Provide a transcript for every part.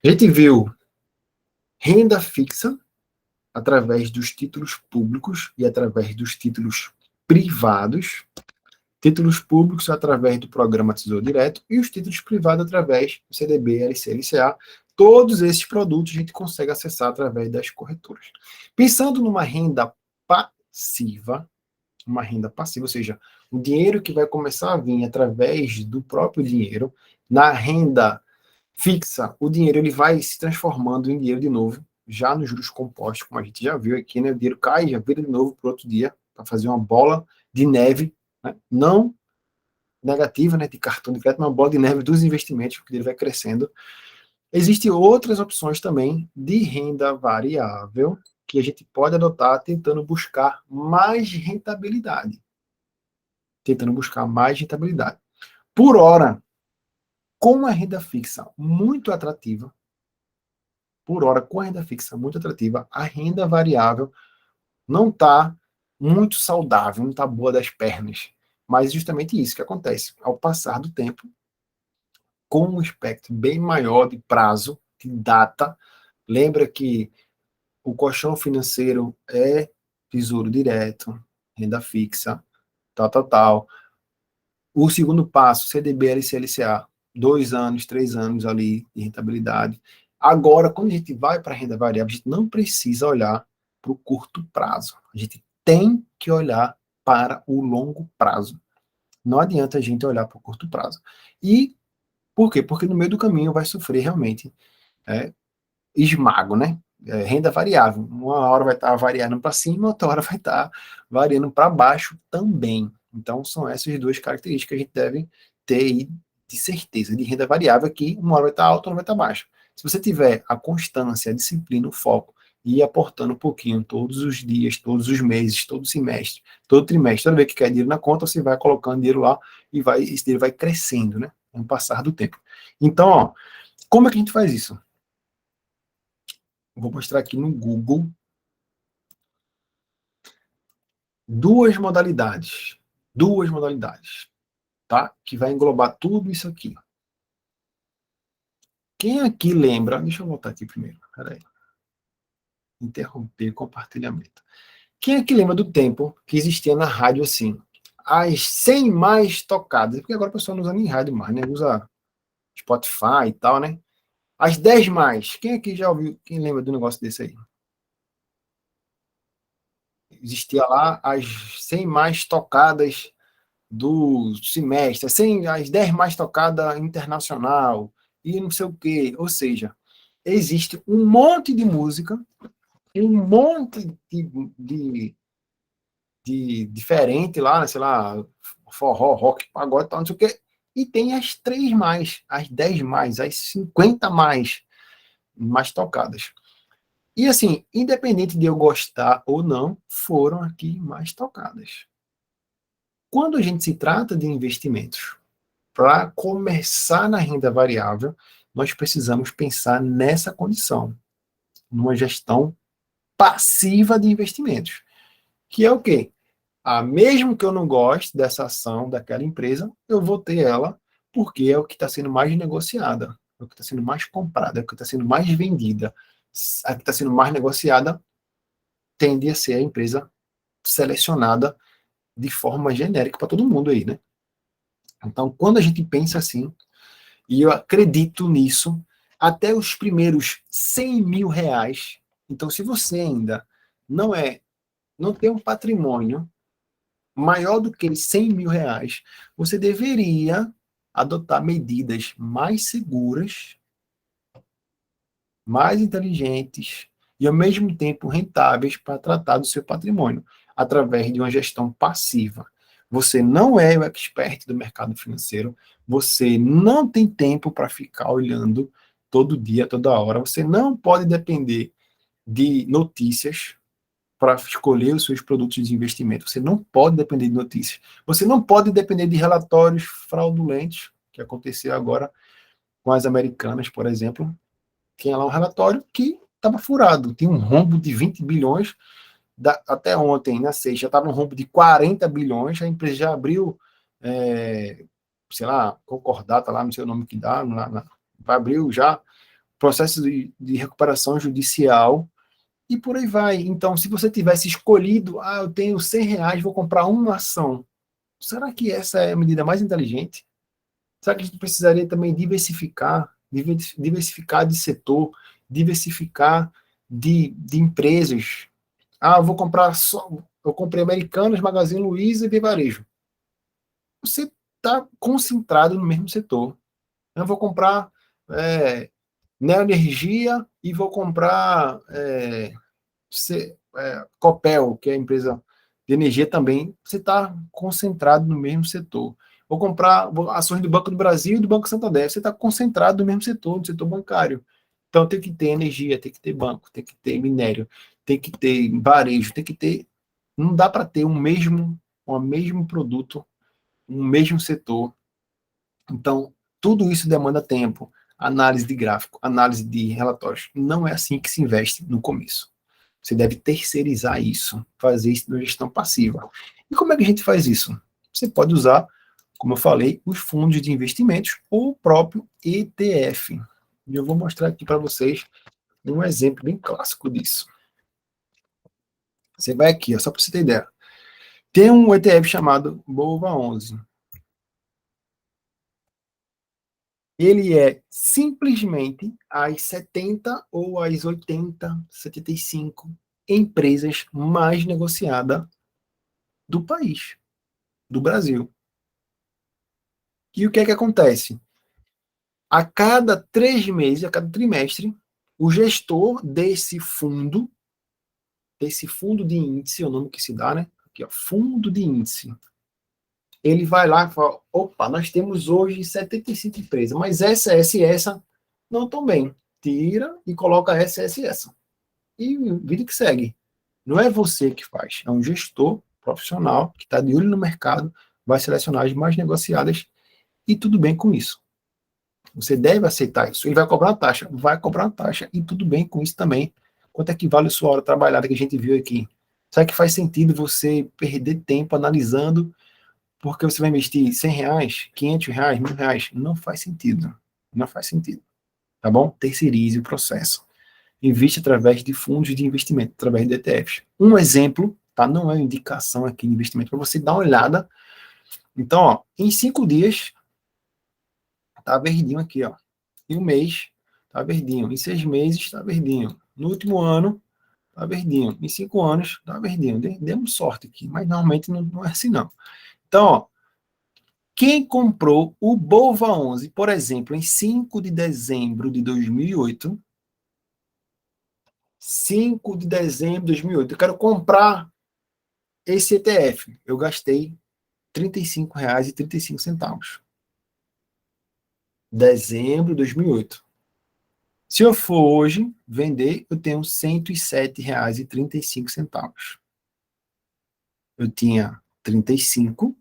A gente viu renda fixa através dos títulos públicos e através dos títulos privados, títulos públicos através do programa Tesouro Direto e os títulos privados através do CDB, LC, LCA. Todos esses produtos a gente consegue acessar através das corretoras. Pensando numa renda passiva, ou seja, o dinheiro que vai começar a vir através do próprio dinheiro, na renda fixa, o dinheiro ele vai se transformando em dinheiro de novo, já nos juros compostos, como a gente já viu aqui, né? O dinheiro cai, já vira de novo para outro dia, para fazer uma bola de neve, né? Não negativa, né, de cartão de crédito, uma bola de neve dos investimentos, porque ele vai crescendo. Existem outras opções também de renda variável que a gente pode adotar tentando buscar mais rentabilidade. Tentando buscar mais rentabilidade. Por hora, com a renda fixa muito atrativa, a renda variável não está muito saudável, não está boa das pernas. Mas justamente isso que acontece. Ao passar do tempo, com um espectro bem maior de prazo, de data. Lembra que o colchão financeiro é tesouro direto, renda fixa, tal. O segundo passo, CDB, LC, LCA, 2 anos, 3 anos ali de rentabilidade. Agora, quando a gente vai para a renda variável, a gente não precisa olhar para o curto prazo. A gente tem que olhar para o longo prazo. Não adianta a gente olhar para o curto prazo. E por quê? Porque no meio do caminho vai sofrer realmente esmago, né? Renda variável. Uma hora vai estar variando para cima, outra hora vai estar variando para baixo também. Então, são essas duas características que a gente deve ter aí de certeza de renda variável, que uma hora vai estar alta, outra vai estar baixa. Se você tiver a constância, a disciplina, o foco, e ir aportando um pouquinho todos os dias, todos os meses, todo semestre, todo trimestre, toda vez que quer dinheiro na conta, você vai colocando dinheiro lá e esse dinheiro vai crescendo, né? Com o passar do tempo. Então, ó, como é que a gente faz isso? Vou mostrar aqui no Google duas modalidades, tá? Que vai englobar tudo isso aqui. Quem aqui lembra, deixa eu voltar aqui primeiro, peraí, interromper compartilhamento. Quem aqui lembra do tempo que existia na rádio assim, as 100 mais tocadas, porque agora a pessoa não usa nem rádio mais, né? Usa Spotify e tal, né? As 10 mais, quem aqui já ouviu, quem lembra do negócio desse aí? Existia lá as 100 mais tocadas do semestre, assim, as 10 mais tocadas internacional, e não sei o quê. Ou seja, existe um monte de música, um monte de diferente lá, né, sei lá, forró, rock, pagode, tal, não sei o quê. E tem as 3 mais, as 10 mais, as 50 mais tocadas. E assim, independente de eu gostar ou não, foram aqui mais tocadas. Quando a gente se trata de investimentos, para começar na renda variável, nós precisamos pensar nessa condição, numa gestão passiva de investimentos, que é o quê? Mesmo que eu não goste dessa ação daquela empresa, eu vou ter ela porque é o que está sendo mais negociada, é o que está sendo mais comprada, é o que está sendo mais vendida. A que está sendo mais negociada tende a ser a empresa selecionada de forma genérica para todo mundo aí, né? Então, quando a gente pensa assim, e eu acredito nisso, até os primeiros 100 mil reais. Então, se você ainda não tem um patrimônio maior do que 100 mil reais, você deveria adotar medidas mais seguras, mais inteligentes e, ao mesmo tempo, rentáveis para tratar do seu patrimônio, através de uma gestão passiva. Você não é o expert do mercado financeiro, você não tem tempo para ficar olhando todo dia, toda hora, você não pode depender de notícias para escolher os seus produtos de investimento, você não pode depender de notícias, você não pode depender de relatórios fraudulentos, que aconteceu agora com as americanas, por exemplo. Tinha lá um relatório que estava furado, tinha um rombo de 20 bilhões, até ontem, na sexta, já estava um rombo de 40 bilhões, a empresa já abriu, sei lá, concordata lá, não sei o nome que dá, abriu já processo de recuperação judicial, e por aí vai. Então, se você tivesse escolhido, eu tenho R$ 100, vou comprar uma ação, será que essa é a medida mais inteligente? Será que a gente precisaria também diversificar de setor, diversificar de empresas? Eu vou comprar só, eu comprei Americanas, Magazine Luiza e Via Varejo. Você está concentrado no mesmo setor. Eu vou comprar Neoenergia e vou comprar Copel, que é a empresa de energia também. Você está concentrado no mesmo setor. Vou comprar ações do Banco do Brasil e do Banco Santander. Você está concentrado no mesmo setor, no setor bancário. Então tem que ter energia, tem que ter banco, tem que ter minério, tem que ter varejo, tem que ter. Não dá para ter um mesmo produto, um mesmo setor. Então, tudo isso demanda tempo, análise de gráfico, análise de relatórios. Não é assim que se investe no começo. Você deve terceirizar isso, fazer isso na gestão passiva. E como é que a gente faz isso? Você pode usar, como eu falei, os fundos de investimentos ou o próprio ETF. E eu vou mostrar aqui para vocês um exemplo bem clássico disso. Você vai aqui, só para você ter ideia. Tem um ETF chamado BOVA11. Ele é simplesmente as 70 ou as 80, 75 empresas mais negociadas do país, do Brasil. E o que é que acontece? A cada 3 meses, a cada trimestre, o gestor desse fundo de índice, é o nome que se dá, né? Aqui, ó, fundo de índice. Ele vai lá e fala, opa, nós temos hoje 75 empresas, mas essa não estão bem. Tira e coloca essa. E vida que segue. Não é você que faz, é um gestor profissional que está de olho no mercado, vai selecionar as mais negociadas e tudo bem com isso. Você deve aceitar isso. Ele vai cobrar uma taxa, e tudo bem com isso também. Quanto é que vale a sua hora trabalhada que a gente viu aqui? Será que faz sentido você perder tempo analisando porque você vai investir R$ 100, R$ 500, R$ 1.000? Não faz sentido. Não faz sentido. Tá bom? Terceirize o processo. Investe através de fundos de investimento, através de ETFs. Um exemplo, tá? Não é uma indicação aqui de investimento, para você dar uma olhada. Então, ó, em 5 dias, tá verdinho aqui, ó. Em um mês, tá verdinho. Em 6 meses, tá verdinho. No último ano, tá verdinho. Em 5 anos, tá verdinho. Demos sorte aqui, mas normalmente não é assim, não. Então, ó, quem comprou o BOVA11, por exemplo, em 5 de dezembro de 2008, 5 de dezembro de 2008, eu quero comprar esse ETF. Eu gastei R$ 35,35. Dezembro de 2008. Se eu for hoje vender, eu tenho R$ 107,35. Eu tinha 35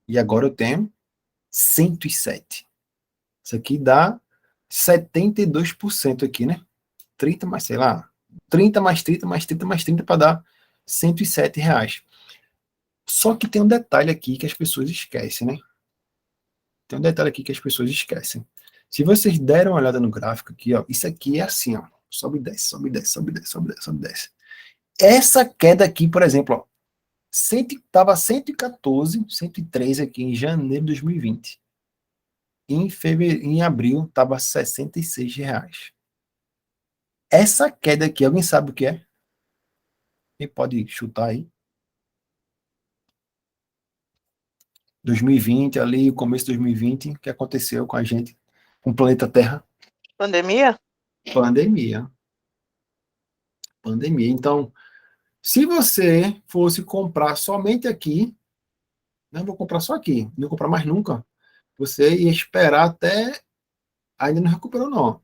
e agora eu tenho 107. Isso aqui dá 72% aqui, né? 30 mais, sei lá, 30 mais 30 mais 30 mais 30 para dar R$ 107. Só que tem um detalhe aqui que as pessoas esquecem, né? Tem um detalhe aqui que as pessoas esquecem. Se vocês deram uma olhada no gráfico aqui, ó, isso aqui é assim, ó, sobe e desce, sobe e desce, sobe e desce, sobe e desce, sobe e desce. Essa queda aqui, por exemplo, ó, estava 114, 103 aqui em janeiro de 2020. Em abril, estava R$ 66. Essa queda aqui, alguém sabe o que é? Quem pode chutar aí? 2020, ali, o começo de 2020, o que aconteceu com a gente, com o planeta Terra? Pandemia? Pandemia. Pandemia. Então, se você fosse comprar somente aqui, não vou comprar só aqui, não vou comprar mais nunca, você ia esperar até. Ainda não recuperou, não.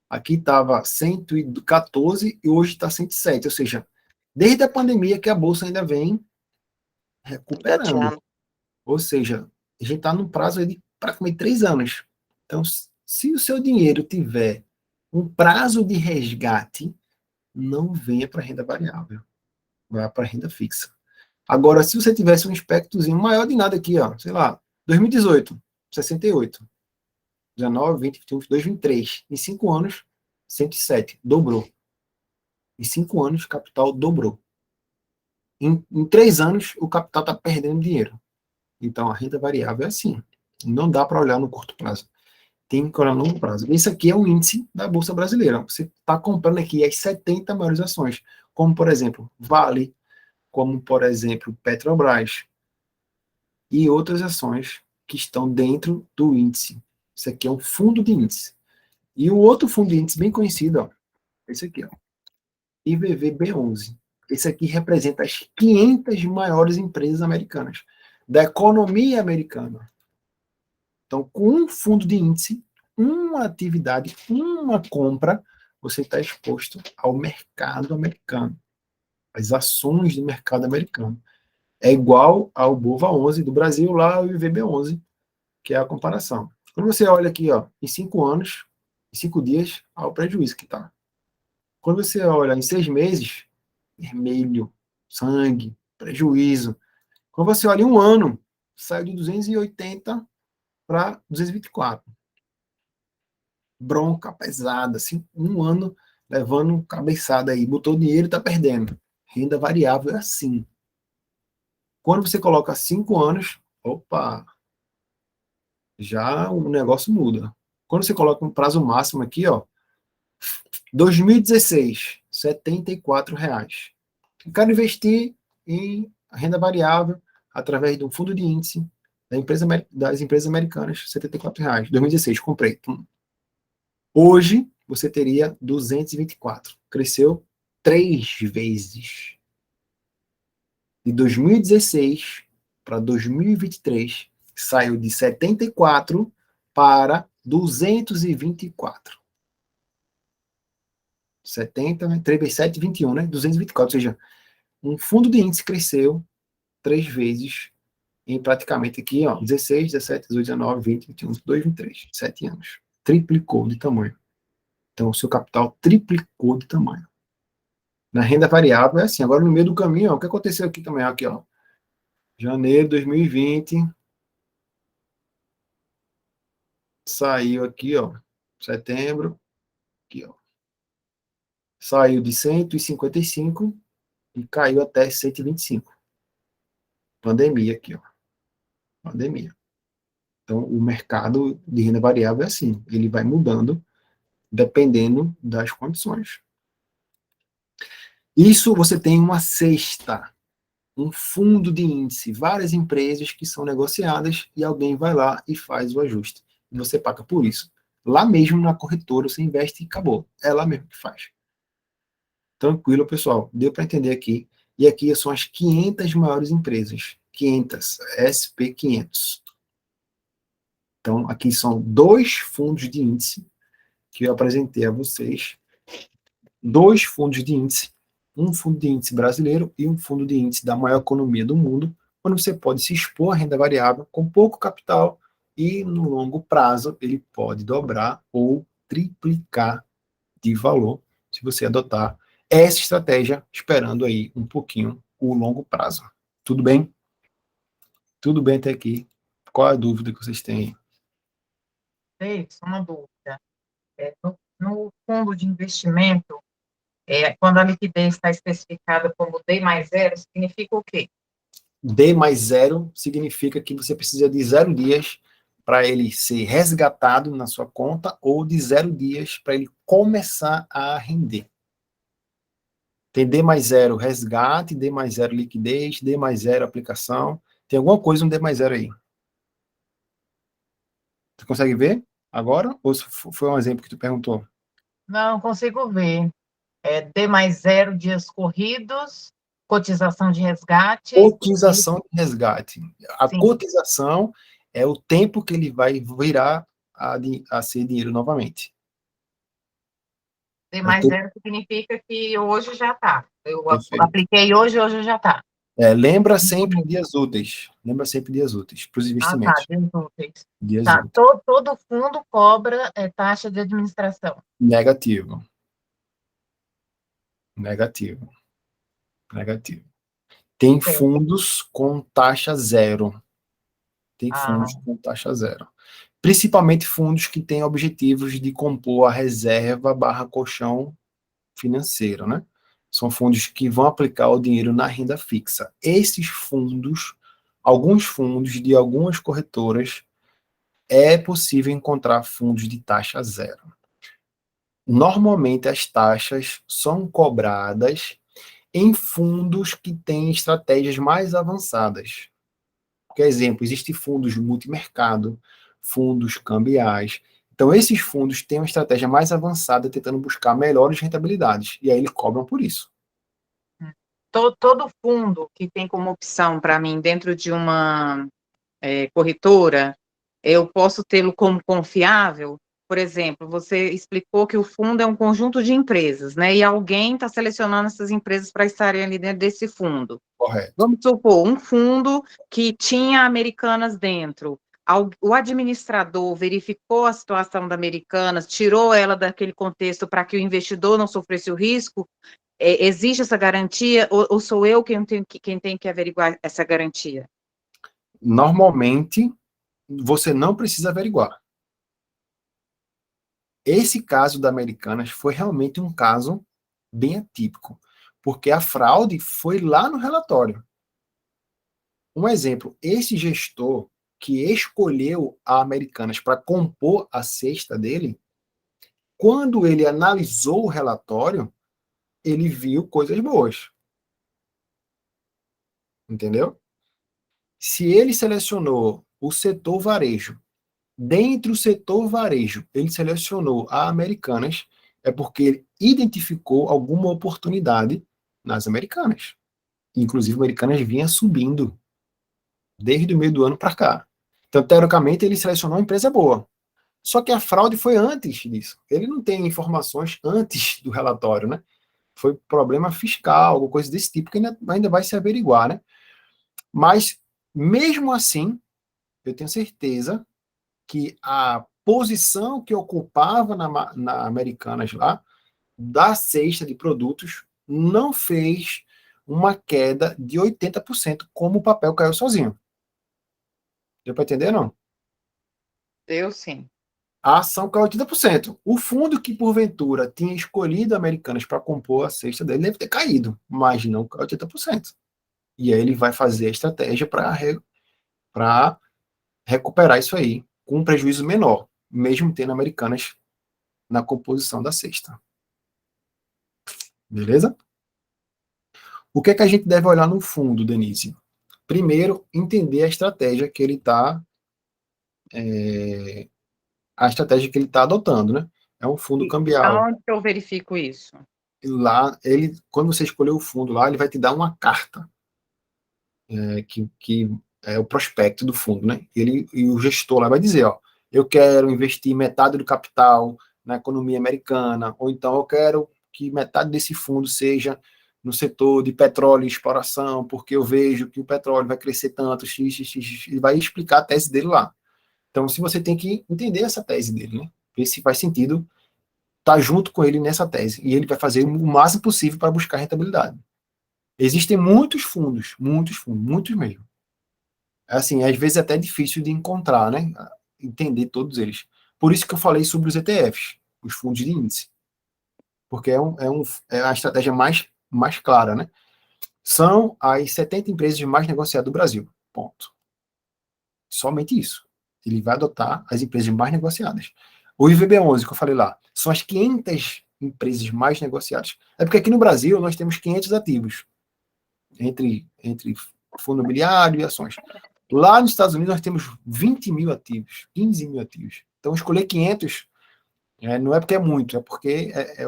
Aqui estava 114 e hoje está 107. Ou seja, desde a pandemia que a bolsa ainda vem recuperando. Gateando. Ou seja, a gente está num prazo aí de praticamente 3 anos. Então, se o seu dinheiro tiver um prazo de resgate, não venha para renda variável, vá para renda fixa. Agora, se você tivesse um espectrozinho maior de nada aqui, ó, sei lá, 2018, 68. 19, 20, 21, 22, 23. Em 5 anos, 107. Dobrou. Em 5 anos, o capital dobrou. Em 3 anos, o capital está perdendo dinheiro. Então, a renda variável é assim. Não dá para olhar no curto prazo. Tem que olhar no longo prazo. Esse aqui é o índice da Bolsa Brasileira. Você está comprando aqui as 70 maiores ações, como, por exemplo, Vale, como, por exemplo, Petrobras e outras ações que estão dentro do índice. Isso aqui é um fundo de índice. E o outro fundo de índice bem conhecido, ó, esse aqui, ó, IVVB11. Esse aqui representa as 500 maiores empresas americanas, da economia americana. Então, com um fundo de índice, uma atividade, uma compra, você está exposto ao mercado americano, às ações do mercado americano. É igual ao BOVA11 do Brasil, lá o IVB11, que é a comparação. Quando você olha aqui, ó, em 5 anos, em 5 dias, olha o prejuízo que está. Quando você olha em 6 meses, vermelho, sangue, prejuízo. Quando você olha em um ano, saiu de 280 para 224. Bronca pesada, assim, um ano levando cabeçada aí, botou dinheiro e está perdendo. Renda variável é assim. Quando você coloca 5 anos, opa, já o negócio muda. Quando você coloca um prazo máximo aqui, ó, 2016, R$ 74. Eu quero investir em renda variável através de um fundo de índice das empresas americanas, R$ 74. 2016, comprei. Hoje, você teria 224. Cresceu 3 vezes. De 2016 para 2023, saiu de 74 para 224. 70, né? 3 vezes 7, 21, né? 224. Ou seja, um fundo de índice cresceu 3 vezes em praticamente aqui, ó, 16, 17, 18, 19, 20, 21, 22, 23. 7 anos. Triplicou de tamanho. Então, o seu capital triplicou de tamanho. Na renda variável é assim. Agora, no meio do caminho, ó, o que aconteceu aqui também? Aqui, ó. Janeiro de 2020. Saiu aqui, ó. Setembro. Aqui, ó. Saiu de 155 e caiu até 125. Pandemia aqui, ó. Pandemia. Então, o mercado de renda variável é assim. Ele vai mudando dependendo das condições. Isso você tem uma cesta, um fundo de índice, várias empresas que são negociadas e alguém vai lá e faz o ajuste. E você paga por isso. Lá mesmo na corretora você investe e acabou. É lá mesmo que faz. Tranquilo, pessoal. Deu para entender aqui. E aqui são as 500 maiores empresas. 500, SP500. Então, aqui são 2 fundos de índice que eu apresentei a vocês. 2 fundos de índice, um fundo de índice brasileiro e um fundo de índice da maior economia do mundo, onde você pode se expor à renda variável com pouco capital e, no longo prazo, ele pode dobrar ou triplicar de valor se você adotar essa estratégia, esperando aí um pouquinho o longo prazo. Tudo bem? Tudo bem até aqui? Qual a dúvida que vocês têm? Só uma dúvida. No fundo de investimento, quando a liquidez está especificada como D mais zero, significa o quê? D mais zero significa que você precisa de 0 dias para ele ser resgatado na sua conta ou de 0 dias para ele começar a render. Tem D mais zero resgate, D mais zero liquidez, D mais zero aplicação. Tem alguma coisa no D mais zero aí? Você consegue ver agora? Ou foi um exemplo que tu perguntou? Não consigo ver. D mais zero dias corridos, cotização de resgate. Cotização de resgate. A Sim, cotização é o tempo que ele vai virar a ser dinheiro novamente. D É o mais tempo. zero significa que hoje já está. Eu Perfeito. apliquei hoje já está. Lembra sempre dias úteis. Lembra sempre dias úteis para os Ah, tá, investimentos. dias úteis. Dias Tá, úteis. todo fundo cobra taxa de administração. Negativo. Negativo. Negativo. Tem Certo. fundos com taxa zero. Tem fundos Ah, com taxa zero. principalmente fundos que têm objetivos de compor a reserva barra colchão financeiro, né? São fundos que vão aplicar o dinheiro na renda fixa. Esses fundos, alguns fundos de algumas corretoras, é possível encontrar fundos de taxa zero. Normalmente as taxas são cobradas em fundos que têm estratégias mais avançadas. Por exemplo, existem fundos multimercado, fundos cambiais. Então, esses fundos têm uma estratégia mais avançada, tentando buscar melhores rentabilidades. E aí eles cobram por isso. Todo fundo que tem como opção para mim dentro de uma corretora, eu posso tê-lo como confiável? Por exemplo, você explicou que o fundo é um conjunto de empresas, né? E alguém está selecionando essas empresas para estarem ali dentro desse fundo. Correto. Vamos supor, um fundo que tinha Americanas dentro. O administrador verificou a situação da Americanas, tirou ela daquele contexto para que o investidor não sofresse o risco. Existe essa garantia ou sou eu quem tem que averiguar essa garantia? Normalmente, você não precisa averiguar. Esse caso da Americanas foi realmente um caso bem atípico, porque a fraude foi lá no relatório. Um exemplo, esse gestor que escolheu a Americanas para compor a cesta dele, quando ele analisou o relatório, ele viu coisas boas. Entendeu? Se ele selecionou o setor varejo, dentro do setor varejo, ele selecionou a Americanas, é porque ele identificou alguma oportunidade nas Americanas. Inclusive, Americanas vinha subindo desde o meio do ano para cá. Então, teoricamente, ele selecionou uma empresa boa. Só que a fraude foi antes disso. Ele não tem informações antes do relatório, né? Foi problema fiscal, alguma coisa desse tipo, que ainda vai se averiguar, né? Mas, mesmo assim, eu tenho certeza que a posição que ocupava na Americanas lá, da cesta de produtos, não fez uma queda de 80%, como o papel caiu sozinho. Deu para entender, não? Eu sim. A ação caiu 80%. O fundo que, porventura, tinha escolhido Americanas para compor a cesta dele deve ter caído, mas não caiu 80%. E aí ele vai fazer a estratégia para recuperar isso aí, com um prejuízo menor, mesmo tendo Americanas na composição da cesta. Beleza? O que é que a gente deve olhar no fundo, Denise? Primeiro, entender a estratégia que ele está adotando, né? É um fundo E cambial. aonde que eu verifico isso? Lá, quando você escolher o fundo lá, ele vai te dar uma carta, que é o prospecto do fundo, né? E o gestor lá vai dizer, ó, eu quero investir metade do capital na economia americana, ou então eu quero que metade desse fundo seja no setor de petróleo e exploração, porque eu vejo que o petróleo vai crescer tanto, ele vai explicar a tese dele lá. Então, se você tem que entender essa tese dele, né? Ver se faz sentido estar junto com ele nessa tese. E ele vai fazer o máximo possível para buscar rentabilidade. Existem muitos fundos, muitos mesmo. Assim, às vezes é até difícil de encontrar, né? Entender todos eles. Por isso que eu falei sobre os ETFs, os fundos de índice. Porque é a estratégia mais clara, né? São as 70 empresas mais negociadas do Brasil. Ponto. Somente isso. Ele vai adotar as empresas mais negociadas. O IVB11, que eu falei lá, são as 500 empresas mais negociadas. É porque aqui no Brasil nós temos 500 ativos, entre fundo imobiliário e ações. Lá nos Estados Unidos nós temos 20 mil ativos, 15 mil ativos. Então escolher 500 não é porque é muito, é porque é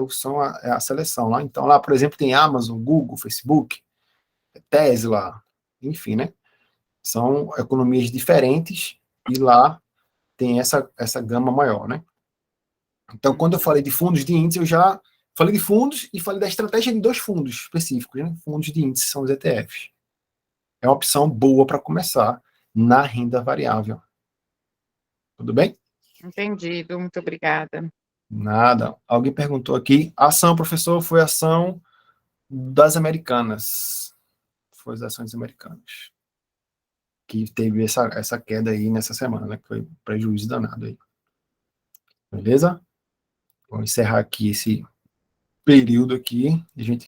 a seleção lá. Então lá, por exemplo, tem Amazon, Google, Facebook, Tesla, enfim, né? São economias diferentes e lá tem essa gama maior, né? Então, quando eu falei de fundos de índice, eu já falei de fundos e falei da estratégia de dois fundos específicos, né? Fundos de índice são os ETFs. É uma opção boa para começar na renda variável. Tudo bem? Entendido, muito obrigada. Nada. Alguém perguntou aqui. A ação, professor, foi a ação das Americanas. Foi as ações americanas. que teve essa queda aí nessa semana, né, que foi um prejuízo danado aí. Beleza? Vou encerrar aqui esse período aqui, a gente